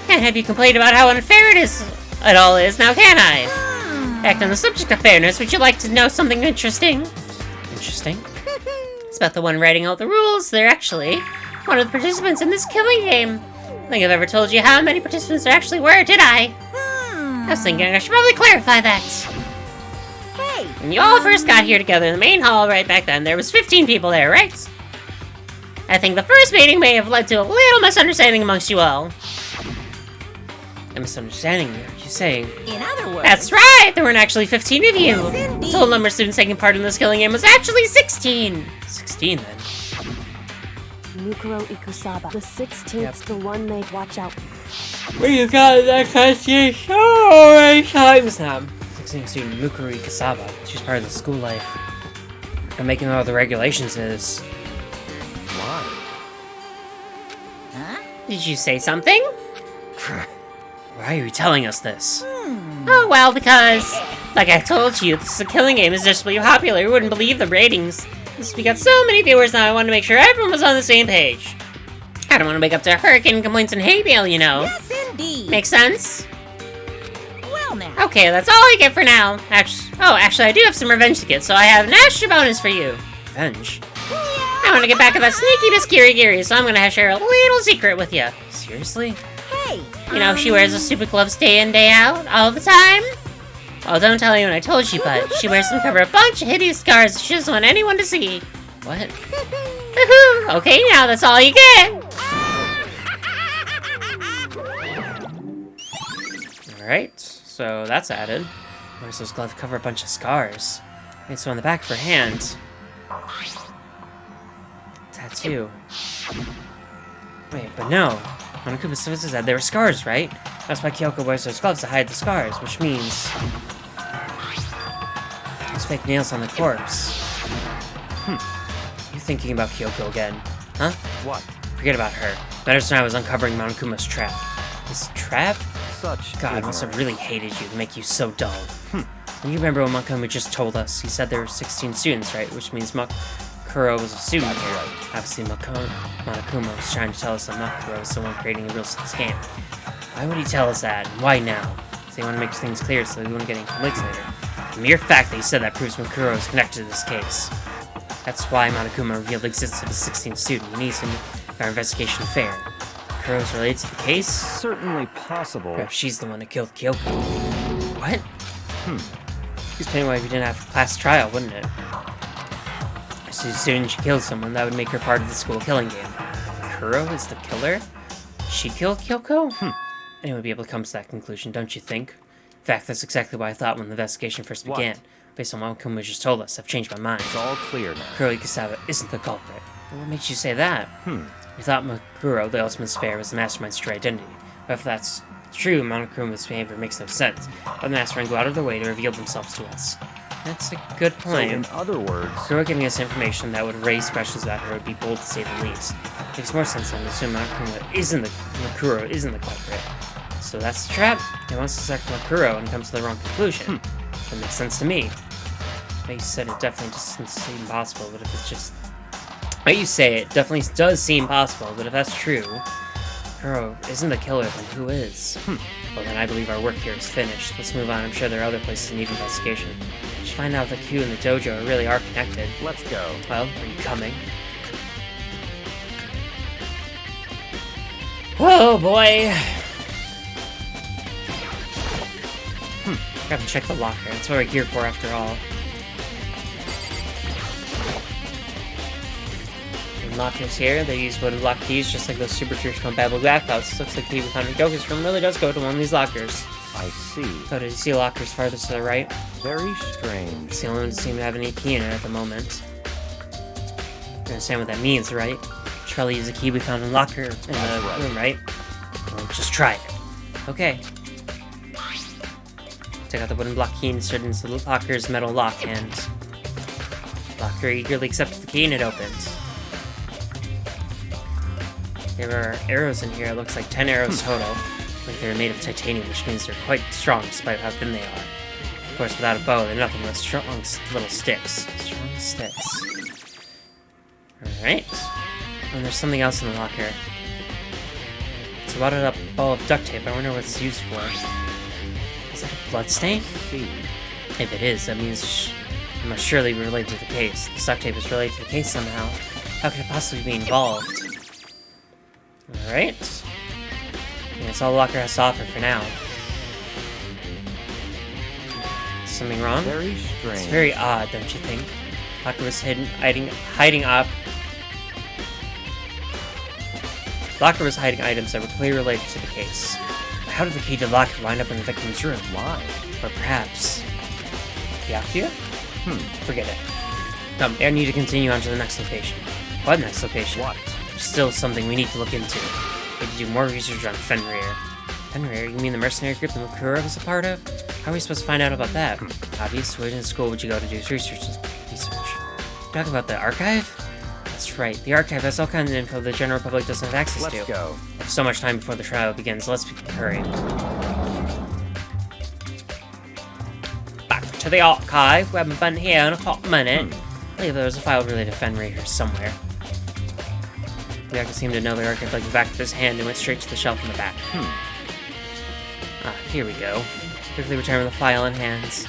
have you complain about how unfair it all is, now can I? Back on the subject of fairness, would you like to know something interesting? Interesting. It's about the one writing all the rules. They're actually one of the participants in this killing game. I don't think I've ever told you how many participants there actually were, did I? I was thinking I should probably clarify that. Hey. When you all first got here together in the main hall right back then, there was 15 people there, right? I think the first meeting may have led to a little misunderstanding amongst you all. A misunderstanding, are you saying? In other words. That's right! There weren't actually 15 of you! Yes, The indeed. total number of students taking part in this killing game was actually 16! 16 then. Mukuro Ikusaba. The 16th, Yep. the one they watch out. We got that question so many times now. 16 student Mukuro Kasaba. She's part of the school life. And making all the regulations is... Why? Did you say something? Why are you telling us this? Oh, well, because, like I told you, this is a killing game is just really popular. You wouldn't believe the ratings. We got so many viewers now, I wanted to make sure everyone was on the same page. I don't want to wake up to hurricane complaints and hate mail, you know. Yes, indeed. Make sense? Well now. Okay, that's all I get for now. Actually, I do have some revenge to get, so I have an extra bonus for you. Revenge? I want to get back at that sneaky Miss Kirigiri, so I'm gonna share a little secret with you. Seriously? Hey. You know, she wears those stupid gloves day in, day out, all the time. Well, don't tell anyone I told you, but she wears them to cover a bunch of hideous scars she doesn't want anyone to see. What? Woohoo! Okay, now that's all you get. Alright, so that's added. Wears those gloves to cover a bunch of scars. And so on the back of her hand... Tattoo. Wait, but no. Monokuma's sister said there were scars, right? That's why Kyoko wears those gloves to hide the scars, which means... There's fake nails on the corpse. You thinking about Kyoko again, huh? What? Forget about her. Matters when I was uncovering Monokuma's trap. His trap? Such God, I must have really hated you to make you so dull. And you remember what Monokuma just told us? He said there were 16 students, right? Which means Mukuro was a student here. Obviously, Monokuma was trying to tell us that Mukuro was the one creating a real scam. Why would he tell us that? And why now? Because they want to make things clear so they won't get any complaints later. The mere fact that he said that proves Mukuro is connected to this case. That's why Monokuma revealed the existence of a 16th student. He needs to make our investigation fair. Mukuro is related to the case? Certainly possible. Perhaps she's the one that killed Kyoko. What? Explain why we didn't have a class trial, wouldn't it? So as soon as she killed someone, that would make her part of the school killing game. Kuro is the killer? She killed Kyoko? Anyone would be able to come to that conclusion, don't you think? In fact, that's exactly what I thought when the investigation first What? began. Based on what Kuma just told us, I've changed my mind. It's all clear now. Kuro Ikusawa isn't the culprit. But what makes you say that? We thought Mukuro, the ultimate spare, was the mastermind's true identity. But if that's true, Monokuma's behavior makes no sense. But the mastermind go out of their way to reveal themselves to us. That's a good So point. in other words, Kuro giving us information that would raise questions about her would be bold to say the least. Makes more sense than to assume Mukuro isn't the culprit. So that's the trap. He wants to suspect Mukuro and comes to the wrong conclusion. That makes sense to me. You said it definitely doesn't seem possible, but if it's just... You say it definitely does seem possible, but if that's true, Mukuro isn't the killer, then who is? Well, then I believe our work here is finished. Let's move on. I'm sure there are other places that need investigation. We should find out if the Q and the dojo really are connected. Let's go. Well, are you coming? Oh boy! Grab and check the locker. That's what we're here for after all. The lockers here, they use wooden lock keys just like those super church compatible backpacks. Looks like the key we found in Kyoko's room really does go to one of these lockers. I see. Oh, did you see lockers farthest to the right? Very strange. It's the only one that seem to have any key in it at the moment. You understand what that means, right? Should probably use the key we found in locker in the room, right? Well, just try it. Okay. Take out the wooden block key and insert it into the locker's metal lock hand. Locker eagerly accepts the key and it opens. There are arrows in here. It looks like 10 arrows total. Like they're made of titanium, which means they're quite strong despite how thin they are. Of course, without a bow, they're nothing but strong little sticks. Strong sticks. Alright. And there's something else in the locker. It's a wadded up ball of duct tape. I wonder what it's used for. Is that a blood stain? See. If it is, that means it must surely be related to the case. The duct tape is related to the case somehow. How could it possibly be involved? Alright. That's all the locker has to offer for now. Something wrong? Very strange. It's very odd, don't you think? Locker was hiding items that were clearly related to the case. But how did the key to the locker wind up in the victim's room? Why? Or perhaps... Kyoko? Forget it. I need to continue on to the next location. What next location? What? There's still something we need to look into. We need to do more research on Fenrir. Fenrir? You mean the mercenary group that Mukuro was a part of? How are we supposed to find out about that? Obvious. Where in school would you go to do research? Talking about the archive? That's right. The archive has all kinds of info the general public doesn't have access to. Let's go. We have so much time before the trial begins. Let's hurry. Back to the archive. We haven't been here in a hot minute. I believe there was a file related to Fenrir here somewhere. Kyoko seemed to know the archive like the back of his hand and went straight to the shelf in the back. Here we go. Quickly return with the file in hands.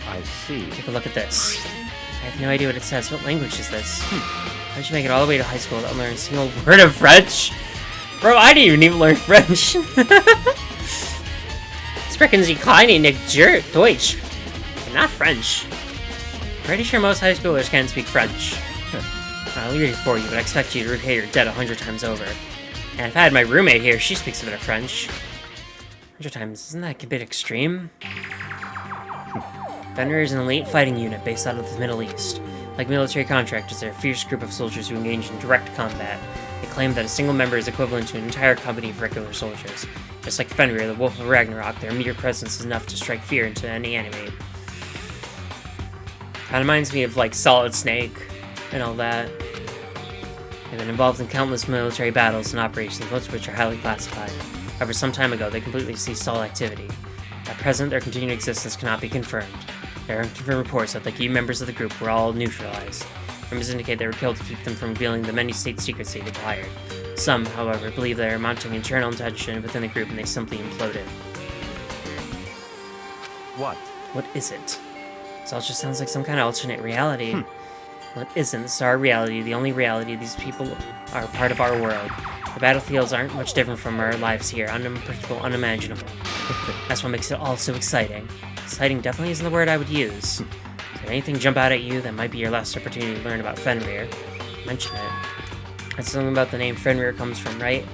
I see. Take a look at this. I have no idea what it says. What language is this? How'd you make it all the way to high school without learning a single word of French? Bro, I didn't even learn French. Sprechen Sie keine Deutsch. But not French. Pretty sure most high schoolers can speak French. I'll read it for you, but I expect you to repay your debt 100 times over. And if I had my roommate here, she speaks a bit of French. 100 times, isn't that a bit extreme? Fenrir is an elite fighting unit based out of the Middle East. Like military contractors, they're a fierce group of soldiers who engage in direct combat. They claim that a single member is equivalent to an entire company of regular soldiers. Just like Fenrir, the Wolf of Ragnarok, their mere presence is enough to strike fear into any enemy. Kinda reminds me of, like, Solid Snake and all that. They've been involved in countless military battles and operations, most of which are highly classified. However, some time ago, they completely ceased all activity. At present, their continued existence cannot be confirmed. There are unconfirmed reports that the key members of the group were all neutralized. Rumors indicate they were killed to keep them from revealing the many state secrets they'd acquired. Some, however, believe they are mounting internal tension within the group and they simply imploded. What? What is it? This all just sounds like some kind of alternate reality. Well, it isn't. It's our reality, the only reality. These people are part of our world. The battlefields aren't much different from our lives here. Unpredictable, unimaginable. That's what makes it all so exciting. Exciting definitely isn't the word I would use. Did anything jump out at you that might be your last opportunity to learn about Fenrir? Mention it. That's something about the name Fenrir comes from, right?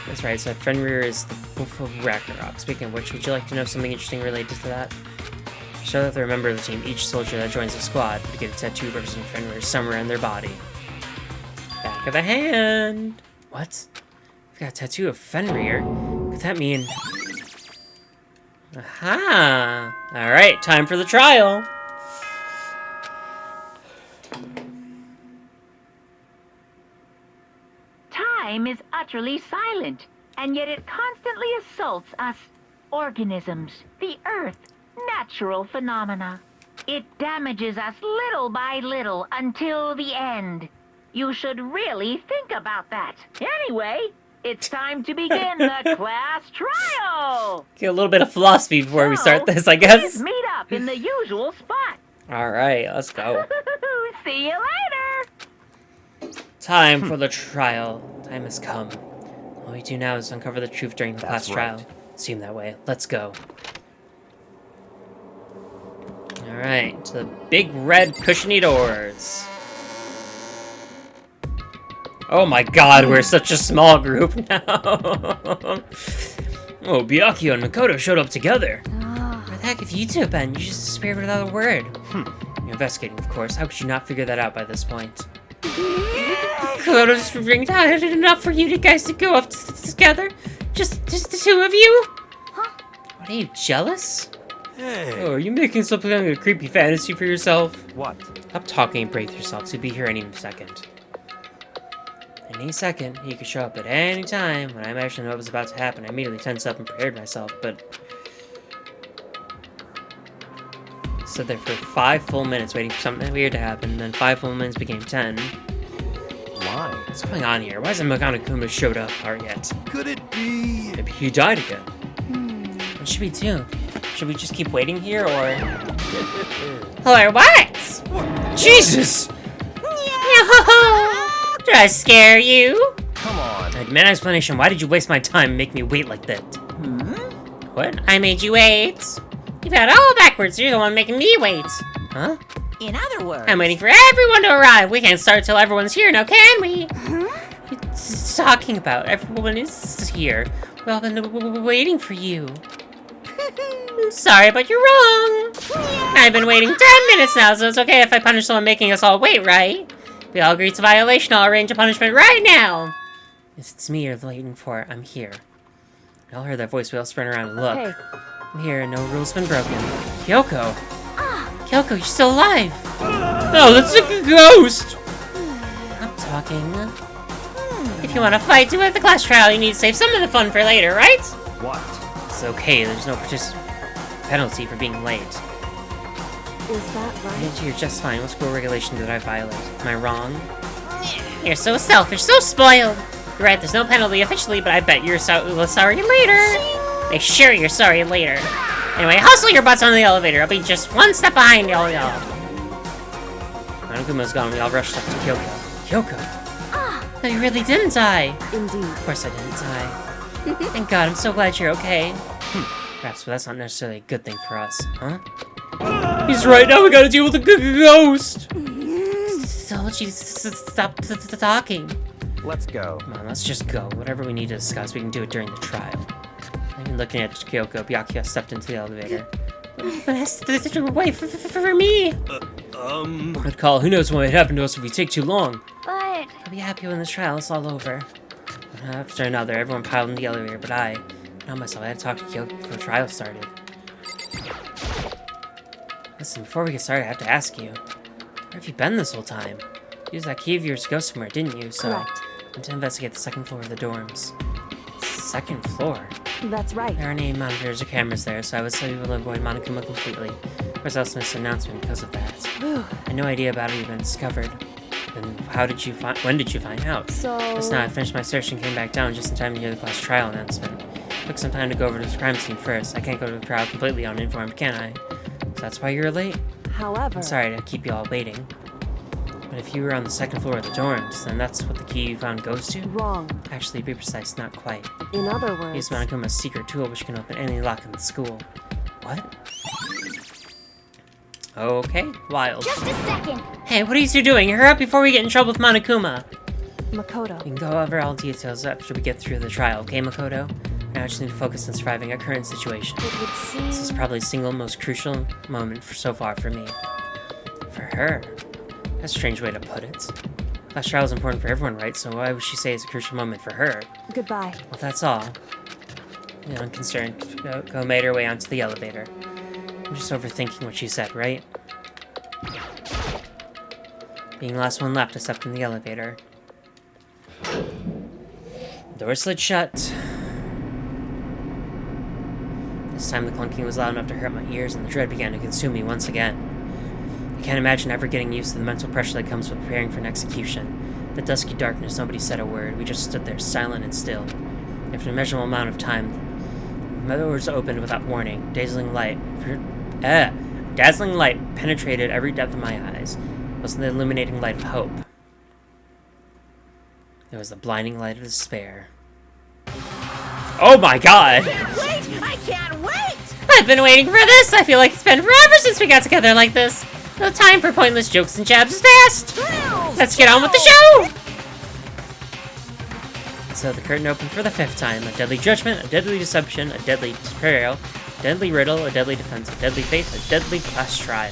That's right, so Fenrir is the Wolf of Ragnarok. Speaking of which, would you like to know something interesting related to that? Show that they're a member of the team. Each soldier that joins the squad would get a tattoo representing Fenrir somewhere on their body. Back of the hand! What? We've got a tattoo of Fenrir? Could that mean... Aha! Alright, time for the trial! time is utterly silent, and yet it constantly assaults us organisms, the Earth, natural phenomena. It damages us little by little until the end. You should really think about that. Anyway, it's time to begin the class trial. Get a little bit of philosophy before we start this, I Please guess. meet up in the usual spot. Alright, let's go. See you later. Time for the trial. Time has come. All we do now is uncover the truth during the class That's trial. right. Seemed that way. Let's go. Alright, to the big red cushiony doors. Oh my god, we're such a small group now. Oh, Byakuya and Mukuro showed up together. Where the heck have you two been? You just disappeared without a word. You're investigating, of course. How could you not figure that out by this point? Mukuro's ringed out enough for you guys to go up together? Just the two of you? What, are you jealous? Hey. Oh, are you making some kind of creepy fantasy for yourself? What? Stop talking and brace yourself. He'll be here any second. Any second, he could show up at any time. When I imagined what was about to happen, I immediately tensed up and prepared myself, but... stood there for 5 full minutes waiting for something weird to happen, and then 5 full minutes became 10. Why? What's going on here? Why hasn't Monokuma showed up yet? Could it be? Maybe he died again. What should we do? Should we just keep waiting here, or... Or what? Jesus! Did I scare you? Come on. I demand an explanation. Why did you waste my time and make me wait like that? What? I made you wait. You've got it all backwards. You're the one making me wait. Huh? In other words, I'm waiting for everyone to arrive. We can't start till everyone's here, now can we? What are you talking about? Everyone is here. We've all been waiting for you. Sorry, but you're wrong. I've been waiting 10 minutes now, so it's okay if I punish someone making us all wait, right? We all agree it's a violation. I'll arrange a punishment right now. If it's me you're waiting for, I'm here. We all heard that voice. We all sprint around and look. Hey, I'm here. No rule's been broken. Kyoko! Kyoko, you're still alive! No, that's a ghost! I'm talking. If you want to fight to win the class trial, you need to save some of the fun for later, right? What? It's okay. There's no penalty for being late. is that right? You're just fine. What school regulation did I violate? Am I wrong? You're so selfish, so spoiled. You're right, there's no penalty officially, but I bet you're sorry later. Make sure you're sorry later. Anyway, hustle your butts on the elevator. I'll be just one step behind y'all. Monokuma's gone. We all rushed up to Kyoko. Kyoko! No, you really didn't die. Indeed. Of course I didn't die. Thank God, I'm so glad you're okay. Perhaps, but that's not necessarily a good thing for us, huh? He's right, now we gotta deal with a ghost! Told you to stop talking. Let's go. Come on, let's just go. Whatever we need to discuss, we can do it during the trial. I've been looking at Kyoko. Byakuya stepped into the elevator. But has to wait for me. Good call. Who knows what might happen to us if we take too long? But I'll be happy when this trial is all over. One after another, everyone piled in the elevator, but I found myself. I had to talk to Kyoko before the trial started. Listen, before we get started, I have to ask you. Where have you been this whole time? You used that key of yours to go somewhere, didn't you? So, Correct. I went to investigate the second floor of the dorms. Second floor? that's right. There aren't any monitors or cameras there, so I was able to avoid Monokuma completely. Of course, I also missed an announcement because of that. I had no idea about it even discovered. Then when did you find out? So Just now, I finished my search and came back down just in time to hear the class trial announcement. Took some time to go over to the crime scene first. I can't go to the crowd completely uninformed, can I? So that's why you were late? however, I'm sorry to keep you all waiting. But if you were on the second floor of the dorms, then that's what the key you found goes to? wrong. Actually, to be precise, not quite. In other Use words, Monokuma's secret tool which can open any lock in the school. What? Okay, wild. Just a second. Hey, what are you two doing? Hurry up before we get in trouble with Monokuma! Makoto. We can go over all details after we get through the trial, okay, Makoto? Now I just need to focus on surviving our current situation. It would seem This is probably the single most crucial moment so far for me. For her? That's a strange way to put it. Class trial is important for everyone, right? So why would she say it's a crucial moment for her? goodbye. Well, that's all. You know, unconcerned, Go made her way onto the elevator. I'm just overthinking what she said, right? Being the last one left, I stepped in the elevator. Door slid shut. This time the clunking was loud enough to hurt my ears, and the dread began to consume me once again. I can't imagine ever getting used to the mental pressure that comes with preparing for an execution. The dusky darkness, nobody said a word. We just stood there, silent and still. After a measurable amount of time, the doors opened without warning. Dazzling light penetrated every depth of my eyes. It was the illuminating light of hope. It was the blinding light of despair. Oh my god! Wait! I can't wait! I've been waiting for this! I feel like it's been forever since we got together like this. The time for pointless jokes and jabs is past! Let's get on with the show! So the curtain opened for the 5th time. A deadly judgment, a deadly deception, a deadly betrayal, a deadly riddle, a deadly defense, a deadly faith, a deadly last try.